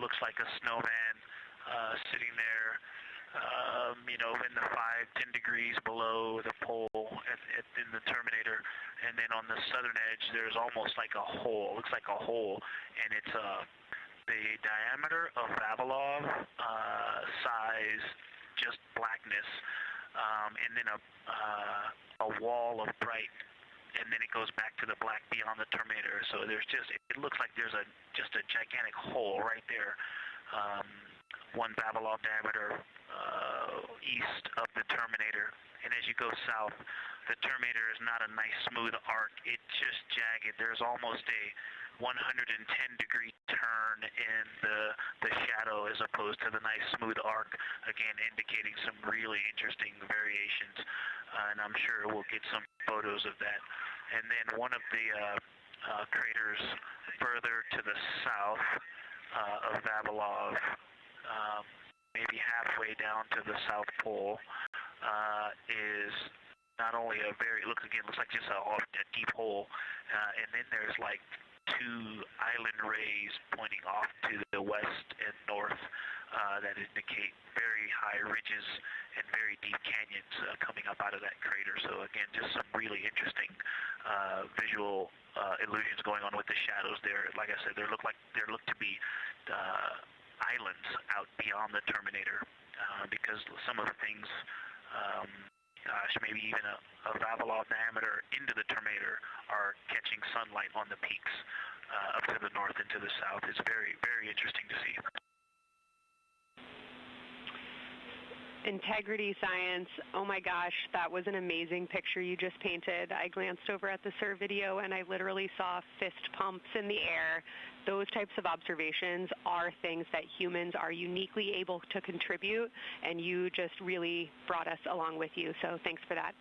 looks like a snowman sitting there, you know, in the 5-10 degrees below the pole in the terminator. And then on the southern edge, there's almost like a hole. Looks like a hole, and it's the diameter of Vavilov size, just blackness, and then a wall of bright, and then it goes back to the black beyond the terminator. So there's just, it looks like there's just a gigantic hole right there, 1 Vavilov diameter east of the terminator. And as you go south, the terminator is not a nice smooth arc. It's just jagged. There's almost a 110-degree turn in the shadow as opposed to the nice smooth arc, again indicating some really interesting variations, and I'm sure we'll get some photos of that. And then one of the craters further to the south of Vavilov, maybe halfway down to the South Pole, is not only a very, looks like just a deep hole, and then there's like 2 island rays pointing off to the west and north that indicate very high ridges and very deep canyons coming up out of that crater. So again, just some really interesting visual illusions going on with the shadows there. Like I said, there look to be islands out beyond the terminator because some of the things, maybe even a Vavilov diameter into the terminator are catching sunlight on the peaks up to the north and to the south. It's very, very interesting to see. Integrity Science, oh my gosh, that was an amazing picture you just painted. I glanced over at the SIR video and I literally saw fist pumps in the air. Those types of observations are things that humans are uniquely able to contribute, and you just really brought us along with you, so thanks for that.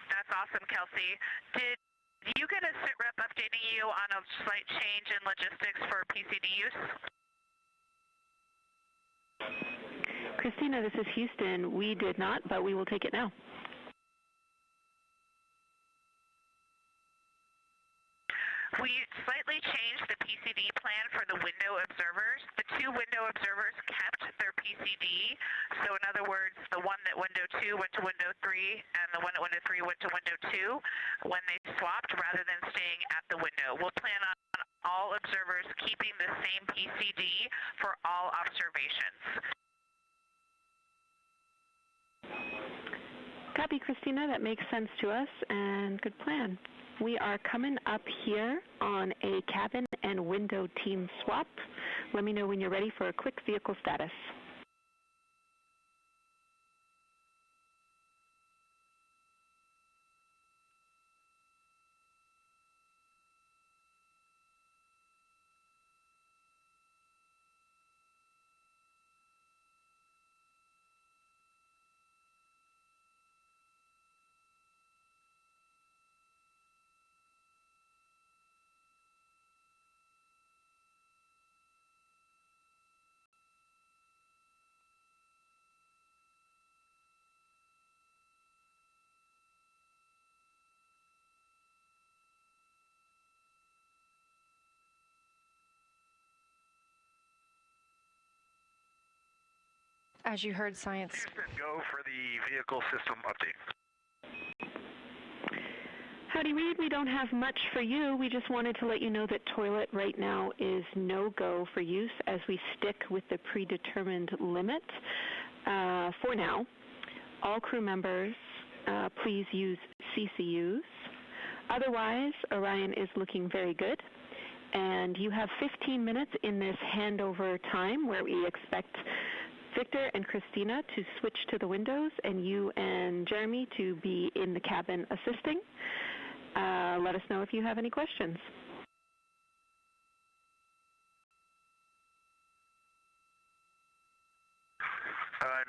That's awesome, Kelsey. Did you get a SITREP updating you on a slight change in logistics for PCD use? Christina, this is Houston. We did not, but we will take it now. We slightly changed the PCD plan for the window observers. The 2 window observers kept their PCD. So in other words, the one at window 2 went to window 3, and the one at window 3 went to window 2 when they swapped rather than staying at the window. We'll plan on all observers keeping the same PCD for all observations. Copy, Christina. That makes sense to us, and good plan. We are coming up here on a cabin and window team swap. Let me know when you're ready for a quick vehicle status. As you heard, science. Go for the vehicle system update. Howdy, Reed. We don't have much for you. We just wanted to let you know that toilet right now is no-go for use as we stick with the predetermined limit for now. All crew members, please use CCUs. Otherwise, Orion is looking very good. And you have 15 minutes in this handover time where we expect Victor and Christina to switch to the windows and you and Jeremy to be in the cabin assisting. Let us know if you have any questions.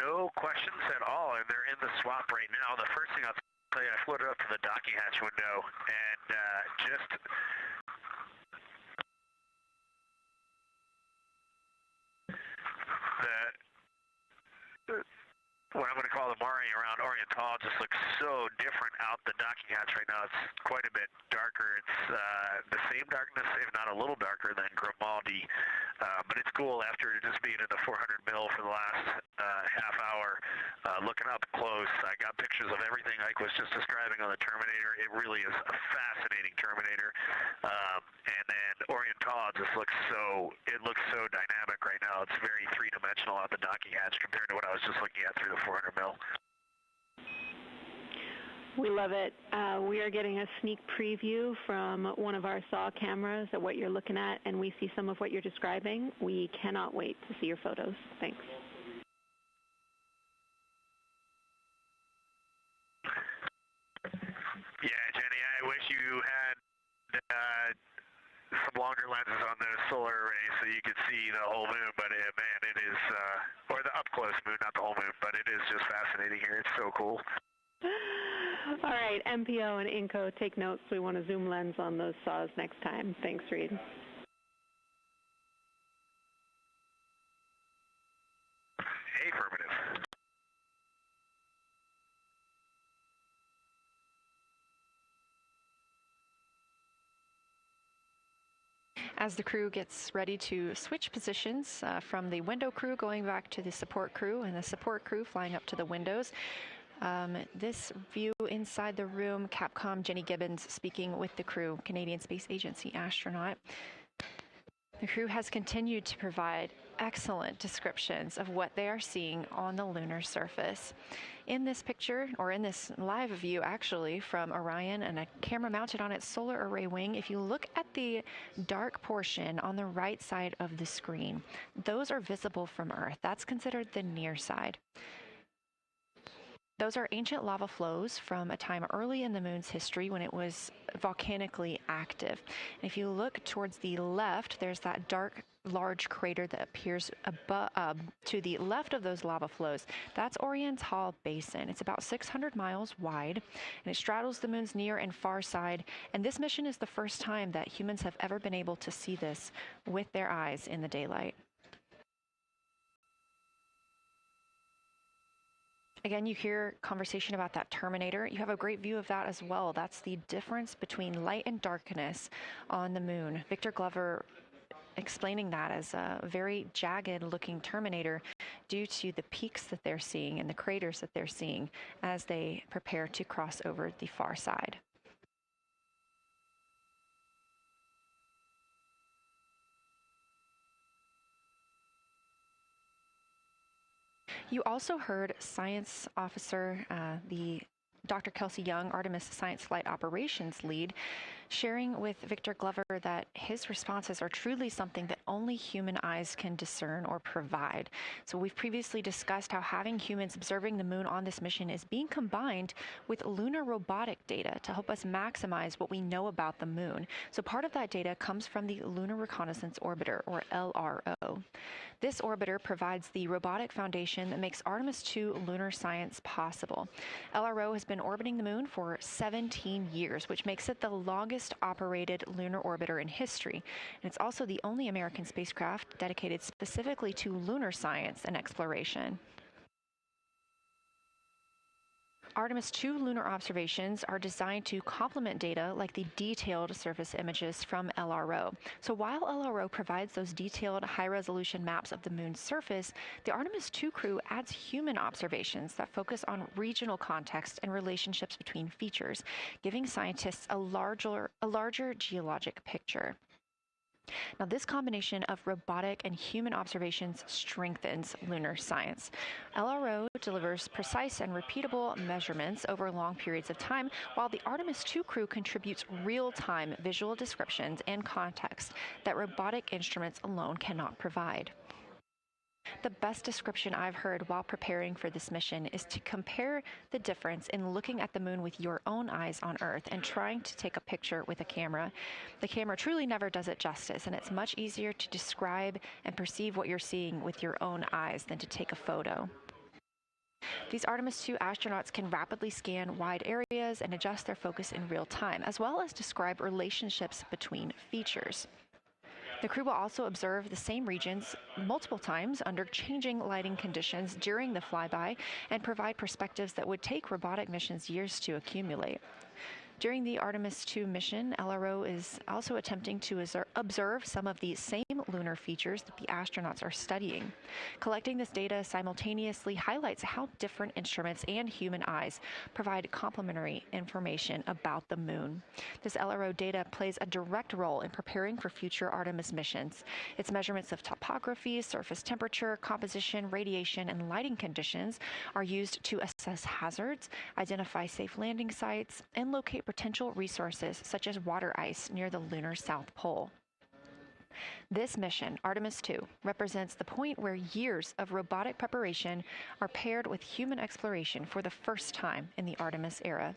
No questions at all, and they're in the swap right now. The first thing I'll tell you, I floated up to the docking hatch window and just what I'm going to call the Mari around Oriental just looks so different out the docking hatch right now. It's quite a bit darker. It's the same darkness, if not a little darker than Grimaldi, but it's cool after just being in the 400 mil for the last half hour. Looking up close, I got pictures of everything Ike was just describing on the Terminator. It really is a fascinating Terminator. And then Oriental just looks so dynamic right now. It's very three-dimensional on the docking hatch compared to what I was just looking at through the 400 mil. We love it. We are getting a sneak preview from one of our SAW cameras at what you're looking at, and we see some of what you're describing. We cannot wait to see your photos. Thanks. Yeah, Jenny, I wish you had some longer lenses on the solar array so you could see the whole moon, but man, it is, or the up-close moon, not the whole moon, but it is just fascinating here. It's so cool. All right, MPO and Inco, take notes. We want a zoom lens on those saws next time. Thanks, Reed. Affirmative. As the crew gets ready to switch positions from the window crew going back to the support crew and the support crew flying up to the windows, this view inside the room, Capcom Jenny Gibbons speaking with the crew, Canadian Space Agency astronaut. The crew has continued to provide excellent descriptions of what they are seeing on the lunar surface. In this picture, or in this live view actually, from Orion and a camera mounted on its solar array wing, if you look at the dark portion on the right side of the screen, those are visible from Earth. That's considered the near side. Those are ancient lava flows from a time early in the moon's history when it was volcanically active. And if you look towards the left, there's that dark, large crater that appears to the left of those lava flows. That's Oriental Basin. It's about 600 miles wide, and it straddles the moon's near and far side. And this mission is the first time that humans have ever been able to see this with their eyes in the daylight. Again, you hear conversation about that Terminator. You have a great view of that as well. That's the difference between light and darkness on the moon. Victor Glover explaining that as a very jagged-looking Terminator due to the peaks that they're seeing and the craters that they're seeing as they prepare to cross over the far side. You also heard science officer, the Dr. Kelsey Young, Artemis Science Flight Operations lead, sharing with Victor Glover that his responses are truly something that only human eyes can discern or provide. So we've previously discussed how having humans observing the moon on this mission is being combined with lunar robotic data to help us maximize what we know about the moon. So part of that data comes from the Lunar Reconnaissance Orbiter, or LRO. This orbiter provides the robotic foundation that makes Artemis II lunar science possible. LRO has been orbiting the moon for 17 years, which makes it the longest operated lunar orbiter in history. And it's also the only American spacecraft dedicated specifically to lunar science and exploration. Artemis II lunar observations are designed to complement data like the detailed surface images from LRO. So while LRO provides those detailed high-resolution maps of the moon's surface, the Artemis II crew adds human observations that focus on regional context and relationships between features, giving scientists a larger geologic picture. Now, this combination of robotic and human observations strengthens lunar science. LRO delivers precise and repeatable measurements over long periods of time, while the Artemis II crew contributes real-time visual descriptions and context that robotic instruments alone cannot provide. The best description I've heard while preparing for this mission is to compare the difference in looking at the moon with your own eyes on Earth and trying to take a picture with a camera. The camera truly never does it justice, and it's much easier to describe and perceive what you're seeing with your own eyes than to take a photo. These Artemis II astronauts can rapidly scan wide areas and adjust their focus in real time, as well as describe relationships between features. The crew will also observe the same regions multiple times under changing lighting conditions during the flyby and provide perspectives that would take robotic missions years to accumulate. During the Artemis II mission, LRO is also attempting to observe some of the same lunar features that the astronauts are studying. Collecting this data simultaneously highlights how different instruments and human eyes provide complementary information about the moon. This LRO data plays a direct role in preparing for future Artemis missions. Its measurements of topography, surface temperature, composition, radiation, and lighting conditions are used to assess hazards, identify safe landing sites, and locate potential resources such as water ice near the lunar south pole. This mission, Artemis II, represents the point where years of robotic preparation are paired with human exploration for the first time in the Artemis era.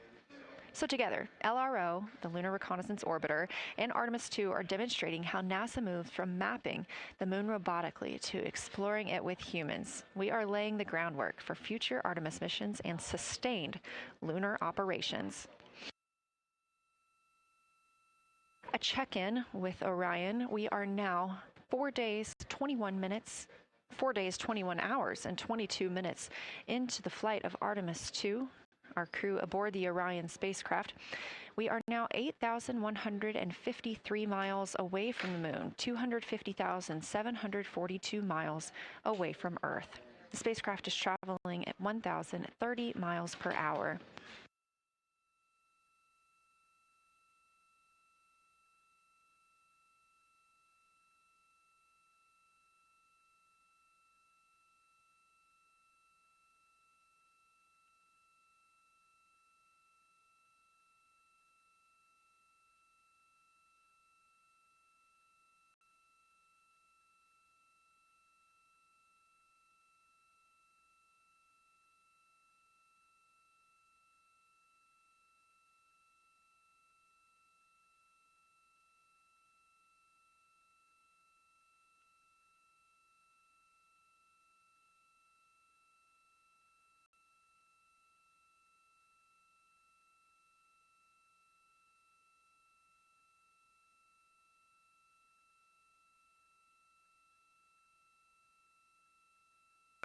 So together, LRO, the Lunar Reconnaissance Orbiter, and Artemis II are demonstrating how NASA moves from mapping the moon robotically to exploring it with humans. We are laying the groundwork for future Artemis missions and sustained lunar operations. A check-in with Orion. We are now 4 days, 21 hours, and 22 minutes into the flight of Artemis II, our crew aboard the Orion spacecraft. We are now 8,153 miles away from the moon, 250,742 miles away from Earth. The spacecraft is traveling at 1,030 miles per hour.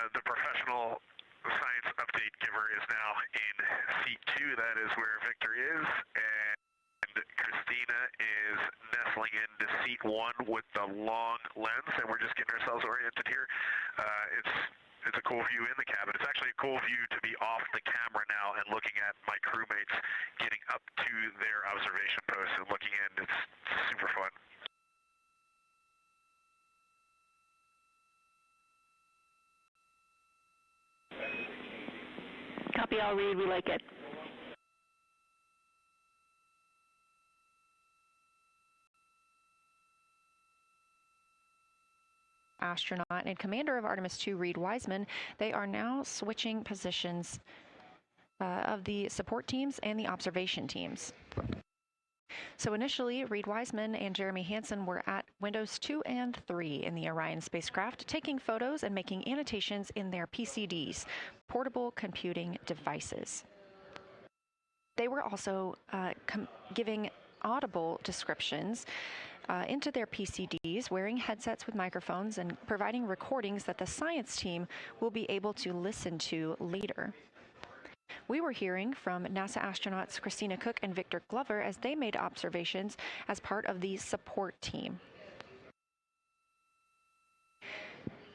The professional science update giver is now in seat 2. That is where Victor is, and Christina is nestling into seat 1 with the long lens, and we're just getting ourselves oriented here. It's a cool view in the cabin. It's actually a cool view to be off the camera now and looking at my crewmates getting up to their observation post and looking in. It's super fun. Copy all, Reed. We like it. Astronaut and commander of Artemis II, Reed Wiseman, they are now switching positions of the support teams and the observation teams. So initially, Reed Wiseman and Jeremy Hansen were at windows 2 and 3 in the Orion spacecraft, taking photos and making annotations in their PCDs, portable computing devices. They were also giving audible descriptions into their PCDs, wearing headsets with microphones and providing recordings that the science team will be able to listen to later. We were hearing from NASA astronauts Christina, Koch, and Victor Glover as they made observations as part of the support team.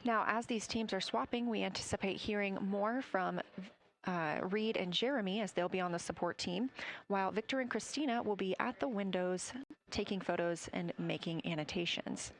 Now, as these teams are swapping, we anticipate hearing more from Reed and Jeremy as they'll be on the support team, while Victor and Christina will be at the windows taking photos and making annotations.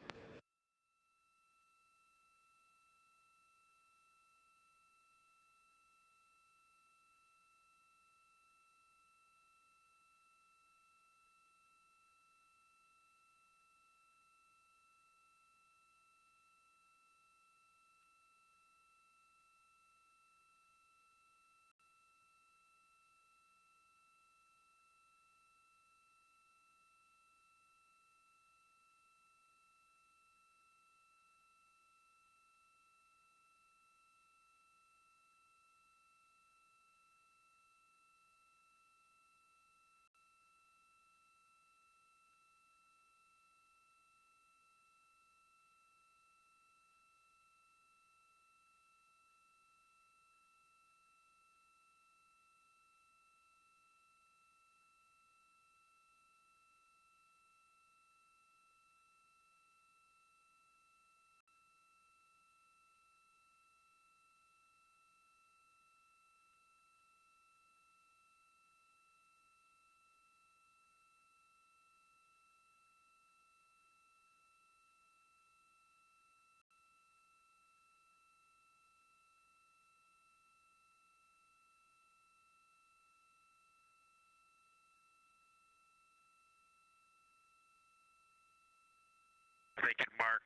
they can mark.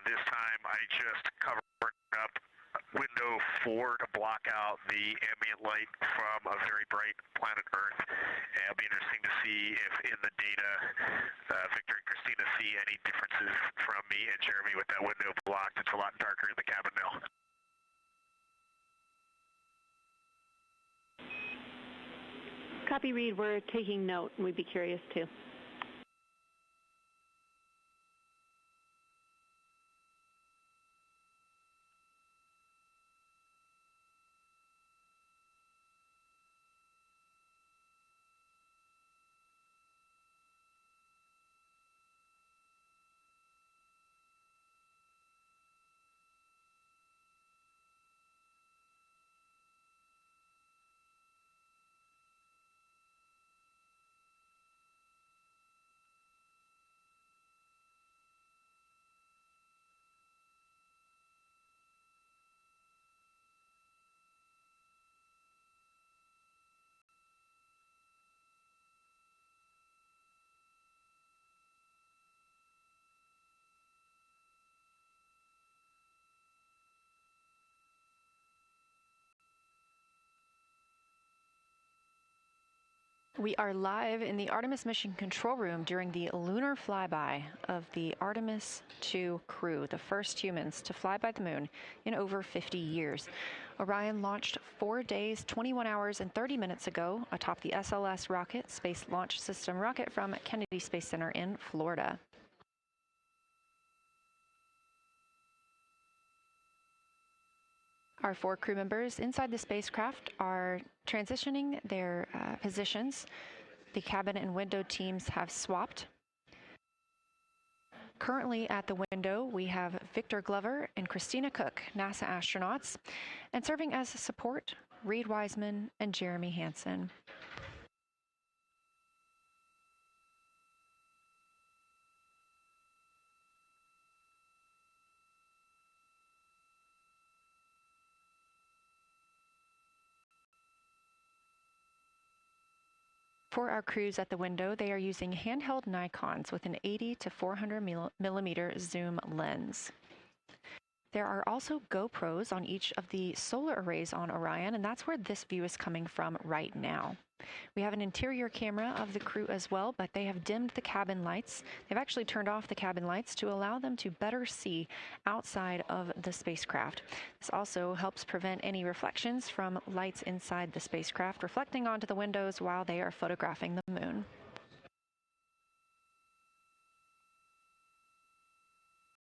This time I just covered up window 4 to block out the ambient light from a very bright planet Earth. And it'll be interesting to see if in the data Victor and Christina see any differences from me and Jeremy with that window blocked. It's a lot darker in the cabin now. Copy, Reed. We're taking note, and we'd be curious too. We are live in the Artemis mission control room during the lunar flyby of the Artemis II crew, the first humans to fly by the moon in over 50 years. Orion launched 4 days, 21 hours, and 30 minutes ago atop the SLS rocket, Space Launch System rocket from Kennedy Space Center in Florida. Our 4 crew members inside the spacecraft are transitioning their positions. The cabin and window teams have swapped. Currently at the window, we have Victor Glover and Christina Koch, NASA astronauts, and serving as support, Reed Wiseman and Jeremy Hansen. For our crews at the window, they are using handheld Nikons with an 80 to 400 millimeter zoom lens. There are also GoPros on each of the solar arrays on Orion, and that's where this view is coming from right now. We have an interior camera of the crew as well, but they have dimmed the cabin lights. They've actually turned off the cabin lights to allow them to better see outside of the spacecraft. This also helps prevent any reflections from lights inside the spacecraft reflecting onto the windows while they are photographing the moon.